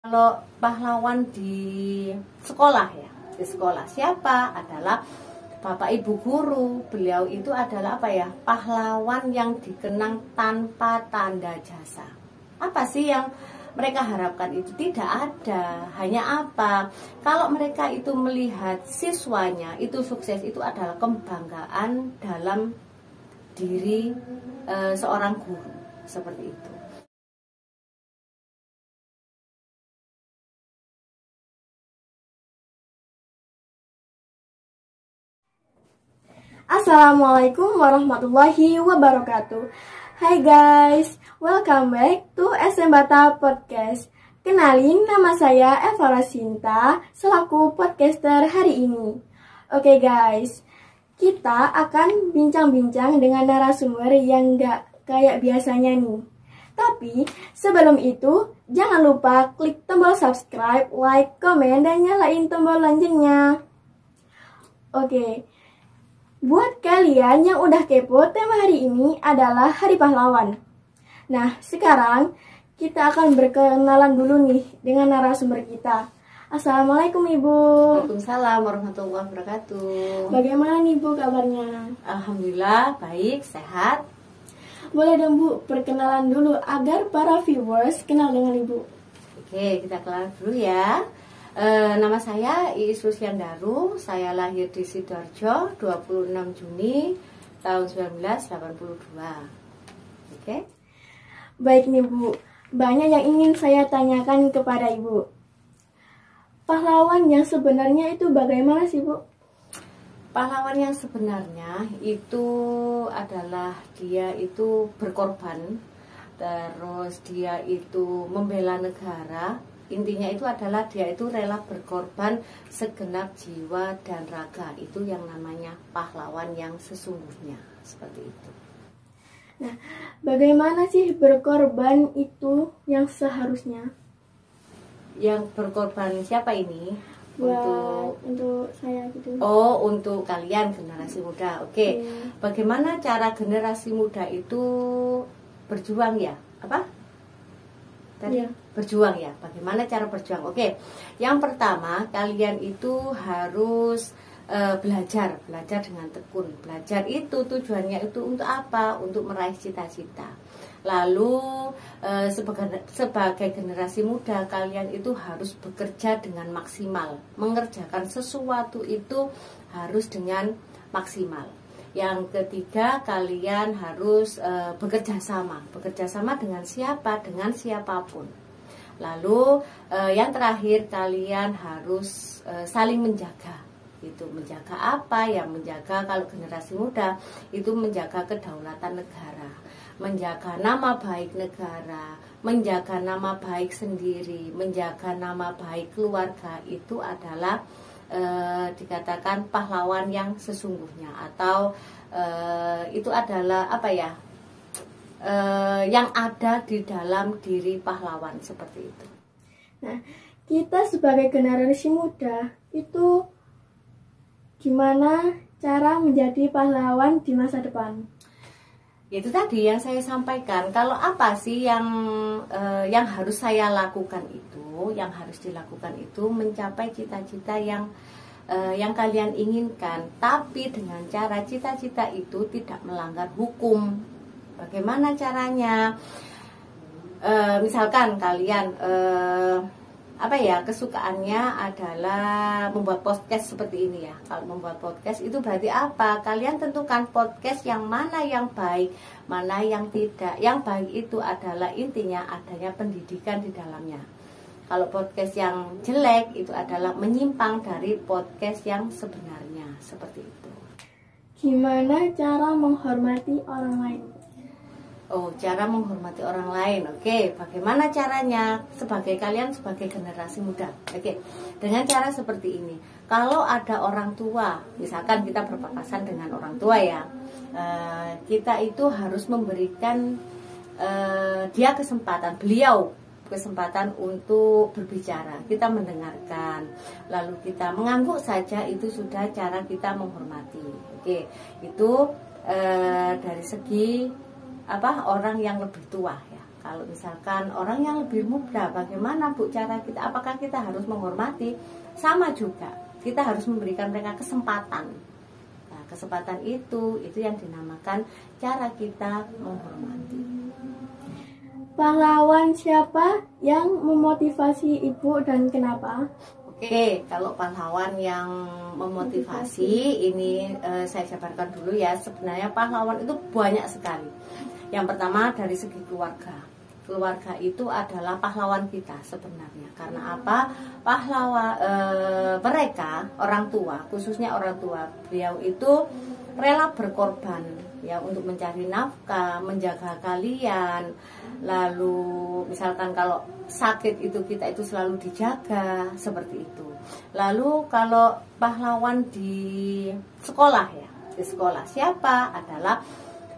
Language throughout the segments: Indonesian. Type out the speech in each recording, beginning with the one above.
Kalau pahlawan di sekolah ya, di sekolah siapa? Adalah Bapak Ibu guru. Beliau itu adalah apa ya? Pahlawan yang dikenang tanpa tanda jasa. Apa sih yang mereka harapkan itu? Tidak ada. Hanya apa? Kalau mereka itu melihat siswanya itu sukses, itu adalah kebanggaan dalam diri seorang guru. Seperti itu. Assalamualaikum warahmatullahi wabarakatuh. Hai guys, welcome back to SM Bata Podcast. Kenalin, nama saya Eva Rasinta selaku podcaster hari ini. Oke guys, kita akan bincang-bincang dengan narasumber yang gak kayak biasanya nih. Tapi sebelum itu, jangan lupa klik tombol subscribe, like, komen, dan nyalain tombol loncengnya. Oke. Buat kalian yang udah kepo, tema hari ini adalah Hari Pahlawan. Nah, sekarang kita akan berkenalan dulu nih dengan narasumber kita. Assalamualaikum Ibu. Waalaikumsalam warahmatullahi wabarakatuh. Bagaimana nih Bu kabarnya? Alhamdulillah, baik, sehat. Boleh dong Bu, perkenalan dulu agar para viewers kenal dengan Ibu. Oke, kita kenalan dulu ya. Nama saya Iis Rusyandaru, saya lahir di Sidoarjo 26 Juni tahun 1982. Oke. Baik nih Bu, banyak yang ingin saya tanyakan kepada Ibu. Pahlawan yang sebenarnya itu bagaimana sih Bu? Pahlawan yang sebenarnya itu adalah dia itu berkorban, terus dia itu membela negara. Intinya itu adalah dia itu rela berkorban segenap jiwa dan raga. Itu yang namanya pahlawan yang sesungguhnya. Seperti itu. Nah, bagaimana sih berkorban itu yang seharusnya? Yang berkorban siapa ini? Untuk saya gitu. Oh, untuk kalian generasi muda. Oke. Bagaimana cara generasi muda itu berjuang ya? Apa? Tadi berjuang ya. Bagaimana cara berjuang? Oke. Yang pertama, kalian itu harus belajar dengan tekun. Belajar itu tujuannya itu untuk apa? Untuk meraih cita-cita. Lalu sebagai generasi muda, kalian itu harus bekerja dengan maksimal. Mengerjakan sesuatu itu harus dengan maksimal. Yang ketiga, kalian harus bekerja sama dengan siapa? Dengan siapapun. Lalu yang terakhir, kalian harus saling menjaga. Itu menjaga apa? Yang menjaga kalau generasi muda itu menjaga kedaulatan negara, menjaga nama baik negara, menjaga nama baik sendiri, menjaga nama baik keluarga. Itu adalah dikatakan pahlawan yang sesungguhnya, atau itu adalah apa ya, yang ada di dalam diri pahlawan, seperti itu. Nah, kita sebagai generasi muda itu gimana cara menjadi pahlawan di masa depan? Itu tadi yang saya sampaikan. Kalau apa sih yang harus saya lakukan itu, yang harus dilakukan itu mencapai cita-cita yang kalian inginkan, tapi dengan cara cita-cita itu tidak melanggar hukum. Bagaimana caranya? Misalkan kalian kesukaannya adalah membuat podcast seperti ini ya. Kalau membuat podcast itu berarti apa? Kalian tentukan podcast yang mana yang baik, mana yang tidak. Yang baik itu adalah intinya adanya pendidikan di dalamnya. Kalau podcast yang jelek itu adalah menyimpang dari podcast yang sebenarnya, seperti itu. Gimana cara menghormati orang lain? Oh, cara menghormati orang lain. Oke, bagaimana caranya? Kalian sebagai generasi muda. Oke, dengan cara seperti ini. Kalau ada orang tua, misalkan kita berpapasan dengan orang tua ya, kita itu harus memberikan dia beliau kesempatan untuk berbicara. Kita mendengarkan, lalu kita mengangguk saja, itu sudah cara kita menghormati. Oke, itu dari segi orang yang lebih tua ya. Kalau misalkan orang yang lebih muda, bagaimana Bu cara kita? Apakah kita harus menghormati? Sama juga, kita harus memberikan mereka kesempatan. Nah, kesempatan itu yang dinamakan cara kita menghormati. Pahlawan siapa yang memotivasi Ibu dan kenapa? Oke, kalau pahlawan yang memotivasi ini saya jabarkan dulu ya. Sebenarnya pahlawan itu banyak sekali. Yang pertama dari segi keluarga. Keluarga itu adalah pahlawan kita sebenarnya. Karena apa? Pahlawan mereka, orang tua, khususnya orang tua, beliau itu rela berkorban ya untuk mencari nafkah, menjaga kalian. Lalu misalkan kalau sakit itu kita itu selalu dijaga seperti itu. Lalu kalau pahlawan di sekolah ya, di sekolah siapa? Adalah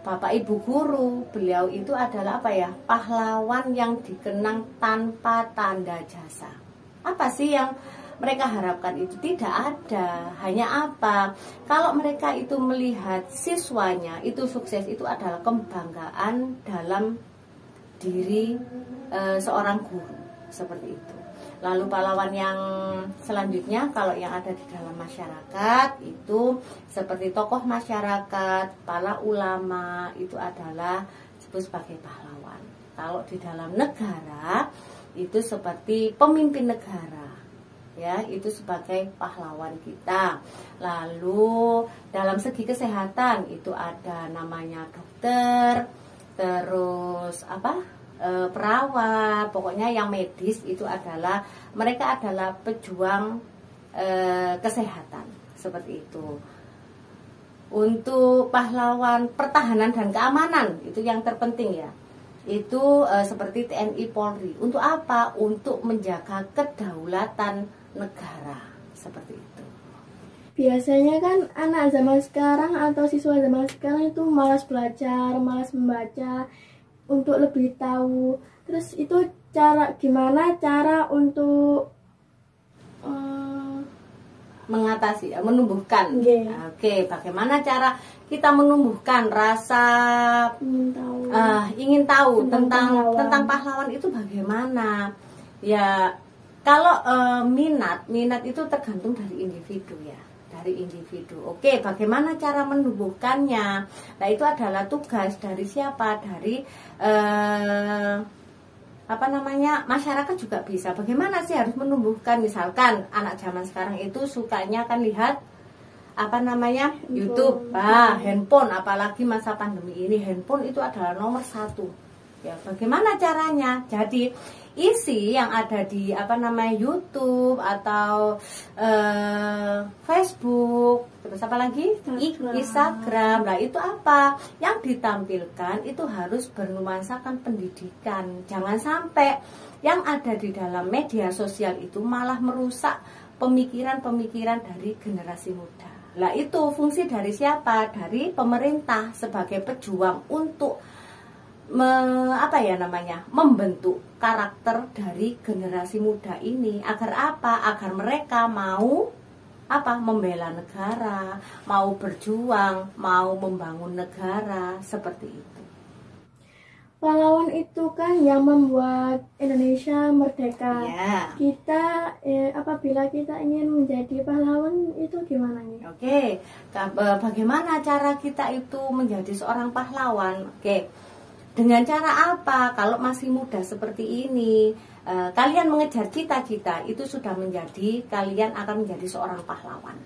Bapak Ibu guru. Beliau itu adalah apa ya? Pahlawan yang dikenang tanpa tanda jasa. Apa sih yang mereka harapkan itu? Tidak ada. Hanya apa? Kalau mereka itu melihat siswanya itu sukses, itu adalah kebanggaan dalam diri seorang guru, seperti itu. Lalu pahlawan yang selanjutnya, kalau yang ada di dalam masyarakat itu seperti tokoh masyarakat, para ulama, itu adalah disebut sebagai pahlawan. Kalau di dalam negara itu seperti pemimpin negara, ya, itu sebagai pahlawan kita. Lalu dalam segi kesehatan itu ada namanya dokter, terus perawat, pokoknya yang medis itu adalah mereka adalah pejuang kesehatan, seperti itu. Untuk pahlawan pertahanan dan keamanan itu yang terpenting ya, itu seperti TNI Polri. Untuk apa? Untuk menjaga kedaulatan negara, seperti itu. Biasanya kan anak zaman sekarang atau siswa zaman sekarang itu malas belajar, malas membaca untuk lebih tahu. Terus itu gimana cara untuk mengatasi, menumbuhkan. Yeah. Oke, bagaimana cara kita menumbuhkan rasa ingin tahu tentang pahlawan itu bagaimana? Ya, kalau minat itu tergantung dari individu ya. Dari individu. Oke, bagaimana cara menumbuhkannya? Nah, itu adalah tugas dari siapa? Dari masyarakat juga bisa. Bagaimana sih harus menumbuhkan? Misalkan anak zaman sekarang itu sukanya kan lihat YouTube, handphone, apalagi masa pandemi ini handphone itu adalah nomor 1. Ya, bagaimana caranya? Jadi isi yang ada di YouTube atau Facebook, terus apa lagi? Instagram. Nah, itu apa? Yang ditampilkan itu harus bernuansakan pendidikan. Jangan sampai yang ada di dalam media sosial itu malah merusak pemikiran-pemikiran dari generasi muda. Nah, itu fungsi dari siapa? Dari pemerintah sebagai pejuang untuk membentuk karakter dari generasi muda ini. Agar apa? Agar mereka mau membela negara, mau berjuang, mau membangun negara, seperti itu. Pahlawan itu kan yang membuat Indonesia merdeka. Ya. Kita apabila kita ingin menjadi pahlawan itu gimana nih? Oke, bagaimana cara kita itu menjadi seorang pahlawan? Oke, dengan cara apa? Kalau masih muda seperti ini, kalian mengejar cita-cita, itu sudah menjadi, kalian akan menjadi seorang pahlawan.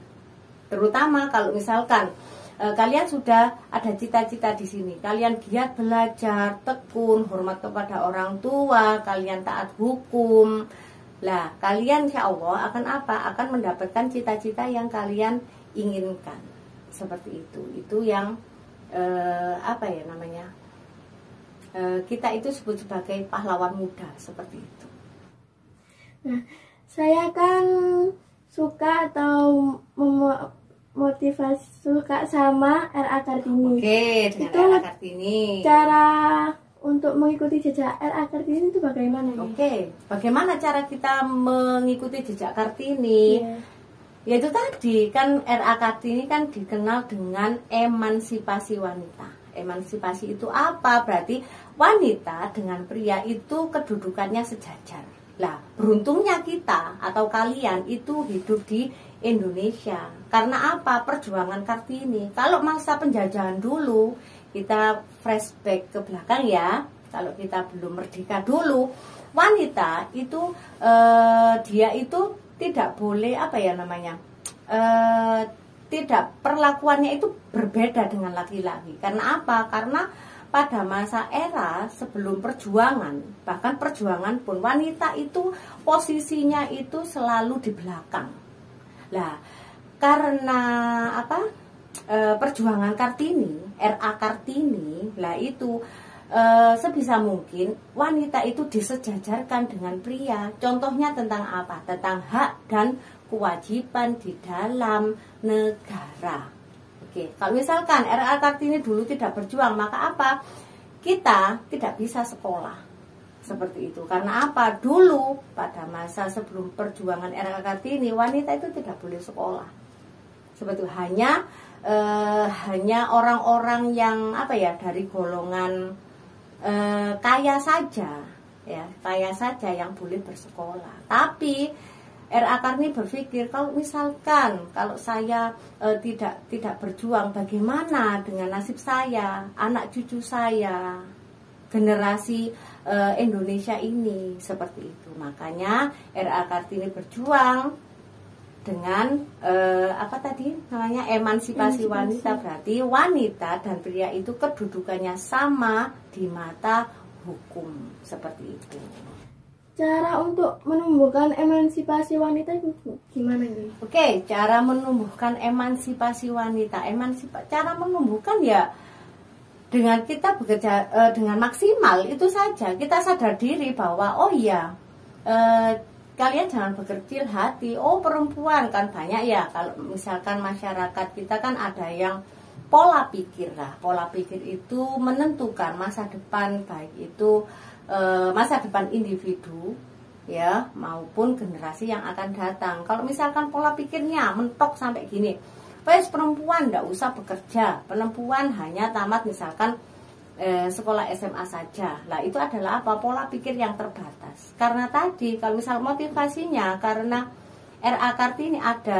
Terutama kalau misalkan kalian sudah ada cita-cita di sini, kalian giat belajar, tekun, hormat kepada orang tua, kalian taat hukum. Lah, kalian insya Allah akan akan mendapatkan cita-cita yang kalian inginkan. Seperti itu. Itu yang kita itu sebut sebagai pahlawan muda, seperti itu. Nah, saya kan suka atau suka sama R.A. Kartini. Oke, dengan itu R.A. Kartini. Cara untuk mengikuti jejak R.A. Kartini itu bagaimana? Oke, bagaimana cara kita mengikuti jejak Kartini? Yaitu tadi kan R.A. Kartini kan dikenal dengan emansipasi wanita. Emansipasi itu apa? Berarti wanita dengan pria itu kedudukannya sejajar. Lah, beruntungnya kita atau kalian itu hidup di Indonesia. Karena apa? Perjuangan Kartini. Kalau masa penjajahan dulu, kita flashback ke belakang ya. Kalau kita belum merdeka dulu, wanita itu dia itu tidak boleh tidak, perlakuannya itu berbeda dengan laki-laki. Karena apa? Karena pada masa era sebelum perjuangan, bahkan perjuangan pun wanita itu posisinya itu selalu di belakang. Lah, karena apa? Perjuangan Kartini, RA Kartini, lah itu sebisa mungkin wanita itu disejajarkan dengan pria. Contohnya tentang apa? Tentang hak dan kewajiban di dalam negara. Oke, kalau misalkan RA Kartini dulu tidak berjuang, maka apa? Kita tidak bisa sekolah. Seperti itu. Karena apa? Dulu pada masa sebelum perjuangan RA Kartini, wanita itu tidak boleh sekolah. Seperti itu. Hanya orang-orang yang dari golongan kaya saja, ya, kaya saja yang boleh bersekolah. Tapi RA Kartini berpikir, kalau misalkan kalau saya tidak berjuang, bagaimana dengan nasib saya, anak cucu saya, generasi Indonesia ini, seperti itu. Makanya RA Kartini berjuang dengan emansipasi wanita. Berarti wanita dan pria itu kedudukannya sama di mata hukum, seperti itu. Cara untuk menumbuhkan emansipasi wanita itu gimana nih? Oke, cara menumbuhkan emansipasi wanita. Cara menumbuhkan ya dengan kita bekerja dengan maksimal, itu saja. Kita sadar diri bahwa kalian jangan berkecil hati. Oh, perempuan kan banyak ya. Kalau misalkan masyarakat kita kan ada yang pola pikir lah. Pola pikir itu menentukan masa depan, baik itu masa depan individu ya maupun generasi yang akan datang. Kalau misalkan pola pikirnya mentok sampai gini, perempuan tidak usah bekerja, perempuan hanya tamat misalkan sekolah SMA saja. Lah itu adalah apa? Pola pikir yang terbatas. Karena tadi kalau misal motivasinya karena RA Kartini ada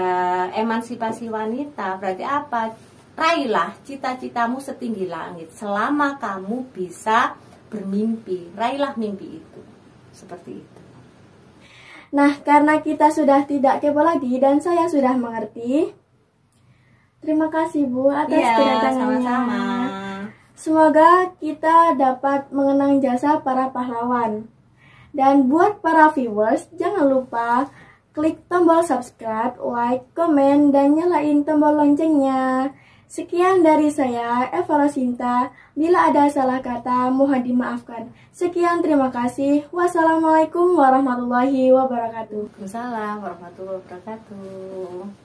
emansipasi wanita, berarti apa? Raihlah cita-citamu setinggi langit selama kamu bisa bermimpi. Raihlah mimpi itu. Seperti itu. Nah, karena kita sudah tidak kepo lagi dan saya sudah mengerti. Terima kasih Bu atas kedatangannya. Sama-sama. Semoga kita dapat mengenang jasa para pahlawan. Dan buat para viewers, jangan lupa klik tombol subscribe, like, komen, dan nyalain tombol loncengnya. Sekian dari saya, Eva Rosinta. Bila ada salah kata, mohon dimaafkan. Sekian, terima kasih. Wassalamualaikum warahmatullahi wabarakatuh. Waalaikumsalam warahmatullahi wabarakatuh.